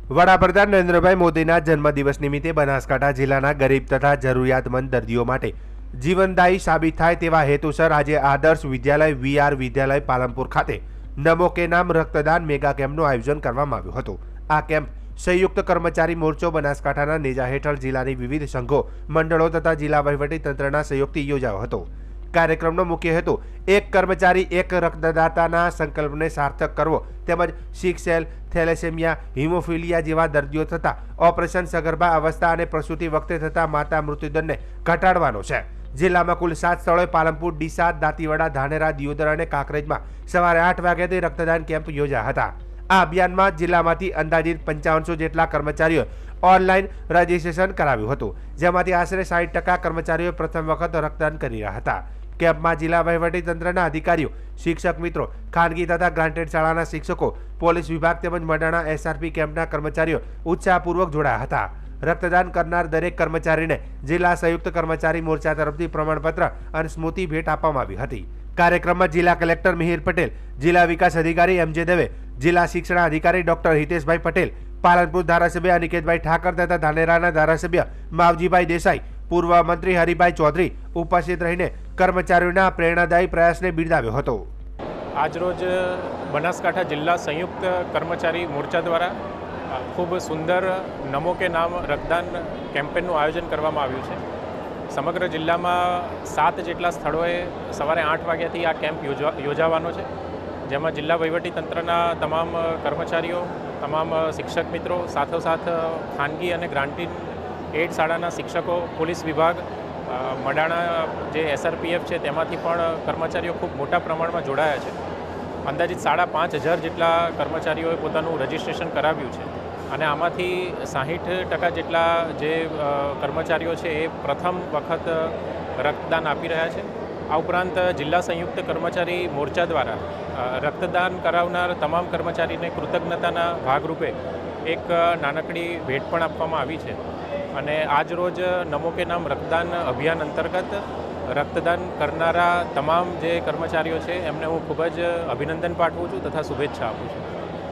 વડાપ્રધાન નરેન્દ્રભાઈ મોદીના જન્મદિવસ નિમિત્તે બનાસકાંઠા જિલ્લાના ગરીબ તથા જરૂરિયાતમંદ દર્દીઓ માટે જીવનદાયી સાબિત થાય તેવા હેતુસર આજે આદર્શ વિદ્યાલય વીઆર વિદ્યાલય પાલનપુર ખાતે નમો કે નામ રક્તદાન મેગા કેમ્પનું આયોજન કરવામાં આવ્યું હતું। આ કેમ્પ સંયુક્ત કર્મચારી મોરચો બનાસકાંઠાના નેજા હેઠળ જિલ્લાની વિવિધ સંઘો મંડળો તથા જિલ્લા વહીવટી તંત્રના સહયોગથી યોજાયો હતો। કાર્યક્રમનો મુખ્ય હેતુ એક કર્મચારી એક રક્તદાતાના સંકલ્પને સાર્થક કરવો તેમજ સિકલ થેલેસેમિયા હિમોફિલિયા જેવા દર્દીઓ થતા ઓપરેશન સગર્ભા અવસ્થા અને પ્રસૂતિ વખતે થતા માતા મૃત્યુદરને ઘટાડવાનો છે। જિલ્લામાં કુલ 7 સ્થળોએ પાલનપુર, ડીસા, દાંતીવાડા, ધાનેરા, દિયોદર અને કાંકરેજમાં સવારે 8 વાગ્યાથી રક્તદાન કેમ્પ યોજાયા હતા। આ અભિયાનમાં જિલ્લામાંથી અંદાજિત 5500 જેટલા કર્મચારીઓ ઓનલાઈન રજીસ્ટ્રેશન કરાવ્યું હતું, જેમાંથી આશરે 60% કર્મચારીઓ પ્રથમ વખત રક્તદાન કરી રહ્યા હતા। કેમ્પમાં જિલ્લા વહીવટી તંત્રના અધિકારીઓ, શિક્ષક મિત્રો, ખાનગી તથા ગ્રાન્ટેડ શાળાના શિક્ષકો, પોલીસ વિભાગ તેમજ મંડળના એસઆરપી કેમ્પના કર્મચારીઓ ઉત્સાહપૂર્વક જોડાયા હતા। રક્તદાન કરનાર દરેક કર્મચારીને જિલ્લા સંયુક્ત કર્મચારી મોરચા તરફથી પ્રમાણપત્ર અને સ્મૃતિ ભેટ આપવામાં આવી હતી। કાર્યક્રમમાં જિલ્લા કલેક્ટર મિહિર પટેલ, જિલ્લા વિકાસ અધિકારી એમજે દવે, જિલ્લા શિક્ષણ અધિકારી ડોક્ટર હિતેશભાઈ પટેલ, પાલનપુર ધારાસભ્ય અનિકેતભાઈ ઠાકર તથા ધાનેરાના ધારાસભ્ય માવજીભાઈ દેસાઈ, પૂર્વ મંત્રી હરિભાઈ ચૌધરી ઉપસ્થિત રહીને કર્મચારીઓના પ્રેરણાદાયી પ્રયાસને બિરદાવ્યો હતો। આજરોજ બનાસકાંઠા જિલ્લા સંયુક્ત કર્મચારી મોરચા દ્વારા ખૂબ સુંદર નમો કે નામ રક્તદાન કેમ્પેનનું આયોજન કરવામાં આવ્યું છે। સમગ્ર જિલ્લામાં 7 જેટલા સ્થળોએ સવારે 8 વાગ્યાથી આ કેમ્પ યોજાવાનો છે, જેમાં જિલ્લા વહીવટીતંત્રના તમામ કર્મચારીઓ, તમામ શિક્ષક મિત્રો, સાથોસાથ ખાનગી અને ગ્રાન્ટેડ એડ શાળાના શિક્ષકો, પોલીસ વિભાગ, મડાણા જે એસઆરપીએફ છે તેમાંથી પણ કર્મચારીઓ ખૂબ મોટા પ્રમાણમાં જોડાયા છે। અંદાજિત 5500 જેટલા કર્મચારીઓએ પોતાનું રજિસ્ટ્રેશન કરાવ્યું છે અને આમાંથી 60% જેટલા જે કર્મચારીઓ છે એ પ્રથમ વખત રક્તદાન આપી રહ્યા છે। આ ઉપરાંત જિલ્લા સંયુક્ત કર્મચારી મોરચા દ્વારા રક્તદાન કરાવનાર તમામ કર્મચારીને કૃતજ્ઞતાના ભાગરૂપે એક નાનકડી ભેટ પણ આપવામાં આવી છે અને આજ રોજ નમો કે નામ રક્તદાન અભિયાન અંતર્ગત રક્તદાન કરનારા તમામ જે કર્મચારીઓ છે એમને હું ખૂબ જ અભિનંદન પાઠવું છું તથા શુભેચ્છા આપું છું।